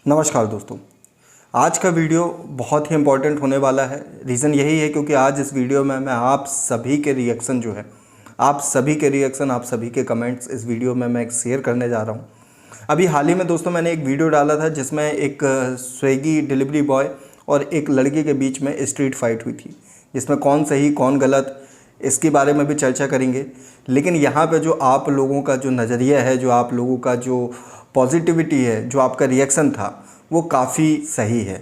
नमस्कार दोस्तों। आज का वीडियो बहुत ही इम्पोर्टेंट होने वाला है। रीज़न यही है क्योंकि आज इस वीडियो में मैं आप सभी के रिएक्शन आप सभी के कमेंट्स इस वीडियो में मैं शेयर करने जा रहा हूँ। अभी हाल ही में दोस्तों मैंने एक वीडियो डाला था जिसमें एक स्विगी डिलीवरी बॉय और एक लड़की के बीच में स्ट्रीट फाइट हुई थी, जिसमें कौन सही कौन गलत इसके बारे में भी चर्चा करेंगे। लेकिन यहाँ पे जो आप लोगों का जो नज़रिया है, जो आप लोगों का जो पॉजिटिविटी है, जो आपका रिएक्शन था, वो काफ़ी सही है।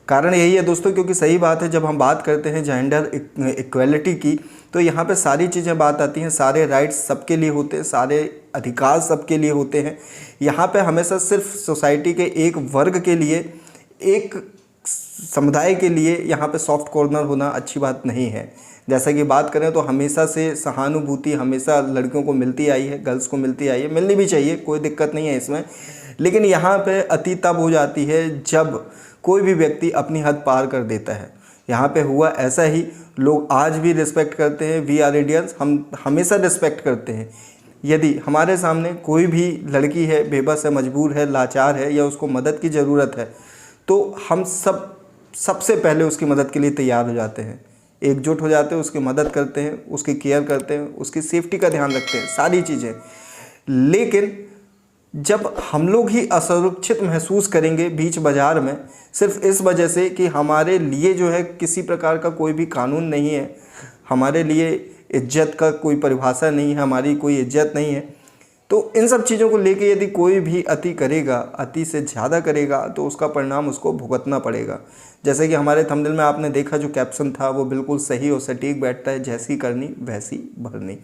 कारण यही है दोस्तों, क्योंकि सही बात है, जब हम बात करते हैं जेंडर इक्वेलिटी की तो यहाँ पे सारी चीज़ें बात आती हैं। सारे राइट्स सबके लिए होते हैं, सारे अधिकार सबके लिए होते हैं। यहाँ पे हमेशा सिर्फ सोसाइटी के एक वर्ग के लिए, एक समुदाय के लिए यहाँ पे सॉफ्ट कॉर्नर होना अच्छी बात नहीं है। जैसा कि बात करें तो हमेशा से सहानुभूति हमेशा लड़कियों को मिलती आई है, गर्ल्स को मिलती आई है, मिलनी भी चाहिए, कोई दिक्कत नहीं है इसमें। लेकिन यहाँ पे अति तब हो जाती है जब कोई भी व्यक्ति अपनी हद पार कर देता है। यहाँ पे हुआ ऐसा ही। लोग आज भी रिस्पेक्ट करते हैं, वी आर इंडियंस, हम हमेशा रिस्पेक्ट करते हैं। यदि हमारे सामने कोई भी लड़की है, बेबस है, मजबूर है, लाचार है या उसको मदद की ज़रूरत है, तो हम सबसे पहले उसकी मदद के लिए तैयार हो जाते हैं, एकजुट हो जाते हैं, उसकी मदद करते हैं, उसकी केयर करते हैं, उसकी सेफ्टी का ध्यान रखते हैं, सारी चीज़ें। लेकिन जब हम लोग ही असुरक्षित महसूस करेंगे बीच बाज़ार में, सिर्फ इस वजह से कि हमारे लिए जो है किसी प्रकार का कोई भी कानून नहीं है, हमारे लिए इज्जत का कोई परिभाषा नहीं है, हमारी कोई इज्जत नहीं है, तो इन सब चीज़ों को लेके यदि कोई भी अति करेगा, अति से ज़्यादा करेगा, तो उसका परिणाम उसको भुगतना पड़ेगा। जैसे कि हमारे थंबनेल में आपने देखा जो कैप्शन था वो बिल्कुल सही और सटीक बैठता है, जैसी करनी वैसी भरनी।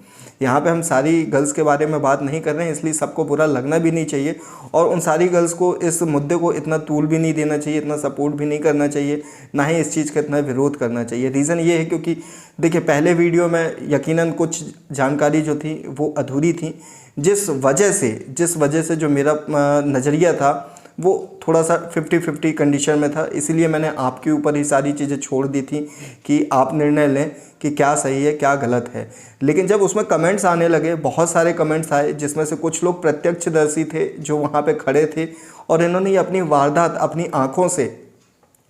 यहाँ पे हम सारी गर्ल्स के बारे में बात नहीं कर रहे हैं, इसलिए सबको बुरा लगना भी नहीं चाहिए और उन सारी गर्ल्स को इस मुद्दे को इतना तूल भी नहीं देना चाहिए, इतना सपोर्ट भी नहीं करना चाहिए, ना ही इस चीज़ का इतना विरोध करना चाहिए। रीज़न ये है क्योंकि देखिए, पहले वीडियो में यकीनन कुछ जानकारी जो थी वो अधूरी थी, जिस वजह से जो मेरा नज़रिया था वो थोड़ा सा 50-50 कंडीशन में था। इसीलिए मैंने आपके ऊपर ही सारी चीज़ें छोड़ दी थी कि आप निर्णय लें कि क्या सही है क्या गलत है। लेकिन जब उसमें कमेंट्स आने लगे, बहुत सारे कमेंट्स आए, जिसमें से कुछ लोग प्रत्यक्षदर्शी थे जो वहाँ पे खड़े थे और इन्होंने अपनी वारदात अपनी आँखों से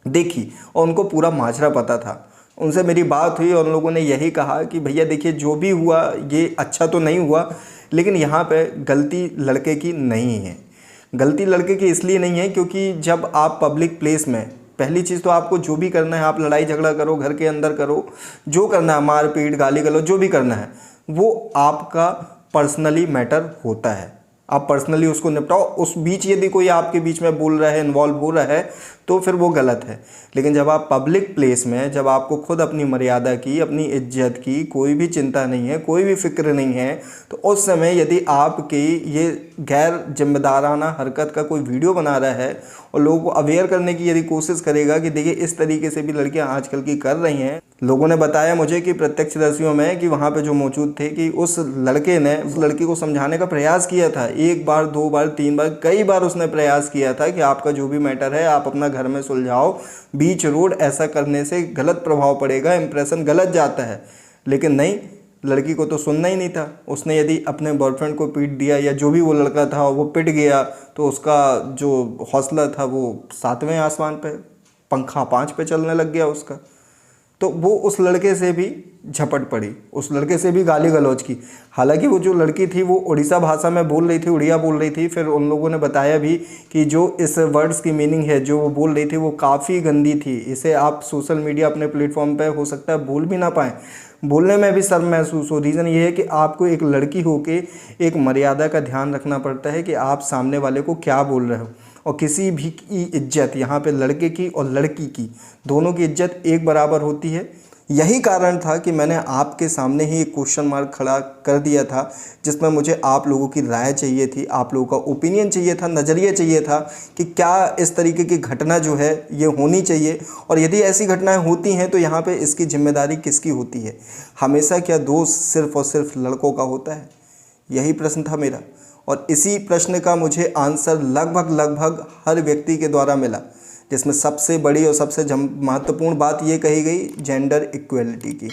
देखी और उनको पूरा माजरा पता था। उनसे मेरी बात हुई और उन लोगों ने यही कहा कि भैया देखिए, जो भी हुआ ये अच्छा तो नहीं हुआ, लेकिन यहाँ पे गलती लड़के की नहीं है। गलती लड़के की इसलिए नहीं है क्योंकि जब आप पब्लिक प्लेस में, पहली चीज़ तो आपको जो भी करना है, आप लड़ाई झगड़ा करो, घर के अंदर करो, जो करना है, मारपीट गाली गलौज जो भी करना है, वो आपका पर्सनली मैटर होता है। आप पर्सनली उसको निपटाओ। उस बीच यदि कोई आपके बीच में बोल रहा है, इन्वॉल्व हो रहा है, तो फिर वो गलत है। लेकिन जब आप पब्लिक प्लेस में, जब आपको खुद अपनी मर्यादा की, अपनी इज्जत की कोई भी चिंता नहीं है, कोई भी फिक्र नहीं है, तो उस समय यदि आपकी ये गैर जिम्मेदाराना हरकत का कोई वीडियो बना रहा है और लोगों को अवेयर करने की यदि कोशिश करेगा कि देखिए इस तरीके से भी लड़कियां आजकल की कर रही हैं। लोगों ने बताया मुझे कि प्रत्यक्षदर्शियों में कि वहाँ पे जो मौजूद थे कि उस लड़के ने उस लड़की को समझाने का प्रयास किया था, 1 बार 2 बार 3 बार कई बार उसने प्रयास किया था कि आपका जो भी मैटर है आप अपना घर में सुलझाओ, बीच रोड ऐसा करने से गलत प्रभाव पड़ेगा, इंप्रेशन गलत जाता है। लेकिन नहीं, लड़की को तो सुनना ही नहीं था। उसने यदि अपने बॉयफ्रेंड को पीट दिया या जो भी वो लड़का था वो पिट गया, तो उसका जो हौसला था वो 7वें आसमान पे, पंखा 5 पे चलने लग गया उसका। तो वो उस लड़के से भी झपट पड़ी, उस लड़के से भी गाली गलौज की। हालांकि वो जो लड़की थी वो उड़ीसा भाषा में बोल रही थी, उड़िया बोल रही थी। फिर उन लोगों ने बताया भी कि जो इस वर्ड्स की मीनिंग है जो वो बोल रही थी वो काफ़ी गंदी थी। इसे आप सोशल मीडिया अपने प्लेटफॉर्म पे हो सकता है बोल भी ना पाएँ, बोलने में भी शर्म महसूस हो। रीज़न ये है कि आपको एक लड़की होके एक मर्यादा का ध्यान रखना पड़ता है कि आप सामने वाले को क्या बोल रहे हो। और किसी भी की इज्जत, यहाँ पे लड़के की और लड़की की दोनों की इज्जत एक बराबर होती है। यही कारण था कि मैंने आपके सामने ही एक क्वेश्चन मार्क खड़ा कर दिया था, जिसमें मुझे आप लोगों की राय चाहिए थी, आप लोगों का ओपिनियन चाहिए था, नज़रिया चाहिए था कि क्या इस तरीके की घटना जो है ये होनी चाहिए, और यदि ऐसी घटनाएं होती हैं तो यहाँ पे इसकी जिम्मेदारी किसकी होती है। हमेशा क्या दोष सिर्फ़ और सिर्फ लड़कों का होता है? यही प्रश्न था मेरा, और इसी प्रश्न का मुझे आंसर लगभग हर व्यक्ति के द्वारा मिला, जिसमें सबसे बड़ी और सबसे महत्वपूर्ण बात ये कही गई जेंडर इक्वेलिटी की।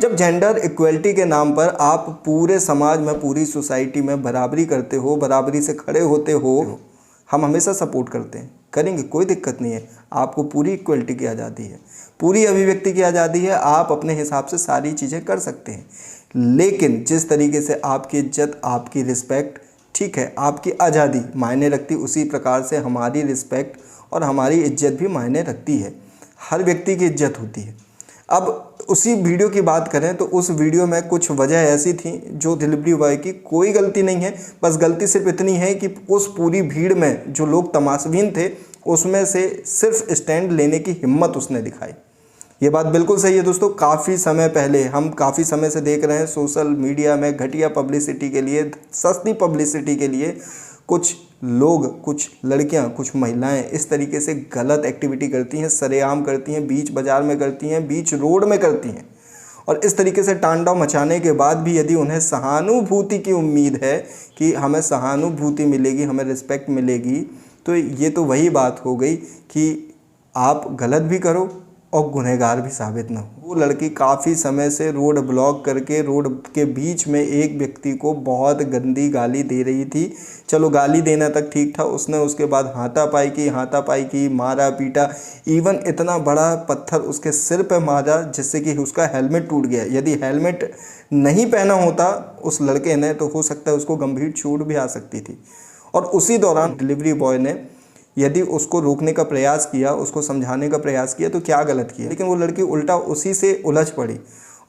जब जेंडर इक्वेलिटी के नाम पर आप पूरे समाज में, पूरी सोसाइटी में बराबरी करते हो, बराबरी से खड़े होते हो, हम हमेशा सपोर्ट करते हैं, करेंगे, कोई दिक्कत नहीं है। आपको पूरी इक्वलिटी की आज़ादी है, पूरी अभिव्यक्ति की आज़ादी है, आप अपने हिसाब से सारी चीज़ें कर सकते हैं। लेकिन जिस तरीके से आपकी इज्जत, आपकी रिस्पेक्ट, ठीक है, आपकी आज़ादी मायने रखती, उसी प्रकार से हमारी रिस्पेक्ट और हमारी इज्जत भी मायने रखती है। हर व्यक्ति की इज्जत होती है। अब उसी वीडियो की बात करें तो उस वीडियो में कुछ वजह ऐसी थी जो डिलीवरी बॉय की कोई गलती नहीं है, बस गलती सिर्फ इतनी है कि उस पूरी भीड़ में जो लोग तमाशबीन थे उसमें से सिर्फ स्टैंड लेने की हिम्मत उसने दिखाई। ये बात बिल्कुल सही है दोस्तों। काफ़ी समय पहले, हम काफ़ी समय से देख रहे हैं सोशल मीडिया में घटिया पब्लिसिटी के लिए, सस्ती पब्लिसिटी के लिए कुछ लोग, कुछ लड़कियां, कुछ महिलाएं इस तरीके से गलत एक्टिविटी करती हैं, सरेआम करती हैं, बीच बाज़ार में करती हैं, बीच रोड में करती हैं। और इस तरीके से तांडव मचाने के बाद भी यदि उन्हें सहानुभूति की उम्मीद है कि हमें सहानुभूति मिलेगी, हमें रिस्पेक्ट मिलेगी, तो ये तो वही बात हो गई कि आप गलत भी करो और गुनहगार भी साबित ना हो। वो लड़की काफ़ी समय से रोड ब्लॉक करके रोड के बीच में एक व्यक्ति को बहुत गंदी गाली दे रही थी। चलो गाली देना तक ठीक था, उसने उसके बाद हाथापाई की, मारा पीटा, इवन इतना बड़ा पत्थर उसके सिर पे मारा जिससे कि उसका हेलमेट टूट गया। यदि हेलमेट नहीं पहना होता उस लड़के ने तो हो सकता है उसको गंभीर चोट भी आ सकती थी। और उसी दौरान डिलीवरी बॉय ने यदि उसको रोकने का प्रयास किया, उसको समझाने का प्रयास किया तो क्या गलत किया, लेकिन वो लड़की उल्टा उसी से उलझ पड़ी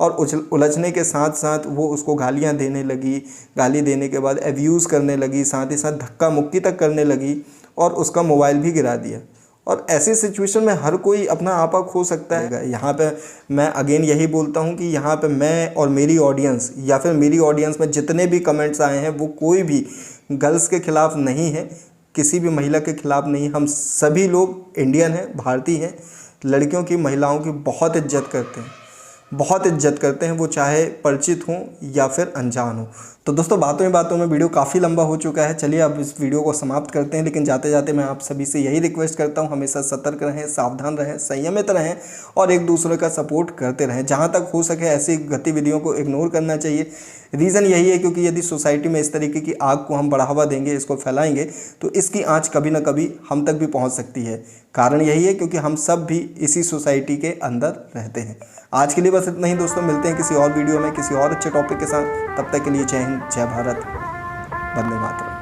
और उलझने के साथ साथ वो उसको गालियां देने लगी। गाली देने के बाद एब्यूज़ करने लगी, साथ ही साथ धक्का मुक्की तक करने लगी और उसका मोबाइल भी गिरा दिया। और ऐसी सिचुएशन में हर कोई अपना आपा खो सकता है। यहाँ पे मैं अगेन यही बोलता हूँ कि यहाँ पे मैं और मेरी ऑडियंस या फिर मेरी ऑडियंस में जितने भी कमेंट्स आए हैं वो कोई भी गर्ल्स के ख़िलाफ़ नहीं है, किसी भी महिला के खिलाफ नहीं। हम सभी लोग इंडियन हैं, भारतीय हैं, लड़कियों की, महिलाओं की बहुत इज्जत करते हैं, बहुत इज्जत करते हैं, वो चाहे परिचित हों या फिर अनजान हो। तो दोस्तों बातों में वीडियो काफ़ी लंबा हो चुका है, चलिए अब इस वीडियो को समाप्त करते हैं। लेकिन जाते जाते मैं आप सभी से यही रिक्वेस्ट करता हूं, हमेशा सतर्क रहें, सावधान रहें, संयमित रहें और एक दूसरे का सपोर्ट करते रहें। जहां तक हो सके ऐसी गतिविधियों को इग्नोर करना चाहिए। रीज़न यही है क्योंकि यदि सोसाइटी में इस तरीके की आग को हम बढ़ावा देंगे, इसको फैलाएंगे, तो इसकी आँच कभी ना कभी हम तक भी पहुँच सकती है। कारण यही है क्योंकि हम सब भी इसी सोसाइटी के अंदर रहते हैं। आज के लिए बस इतना ही दोस्तों, मिलते हैं किसी और वीडियो में किसी और अच्छे टॉपिक के साथ। तब तक के लिए जय हिंद, जय भारत, वंदे मातरम।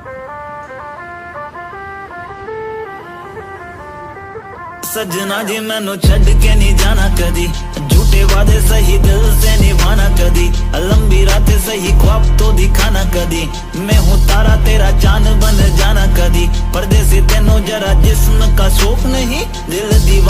सजना जी मैनू छड़ के नहीं जाना कदी, झूठे वादे सही दिल से निभाना कदी, लंबी रातें सही ख्वाब तो दिखाना कदी, मैं हूँ तारा तेरा चांद बन जाना कदी, परदेसी तेनों जरा जिस्म का शौक नहीं, दिल दीवाना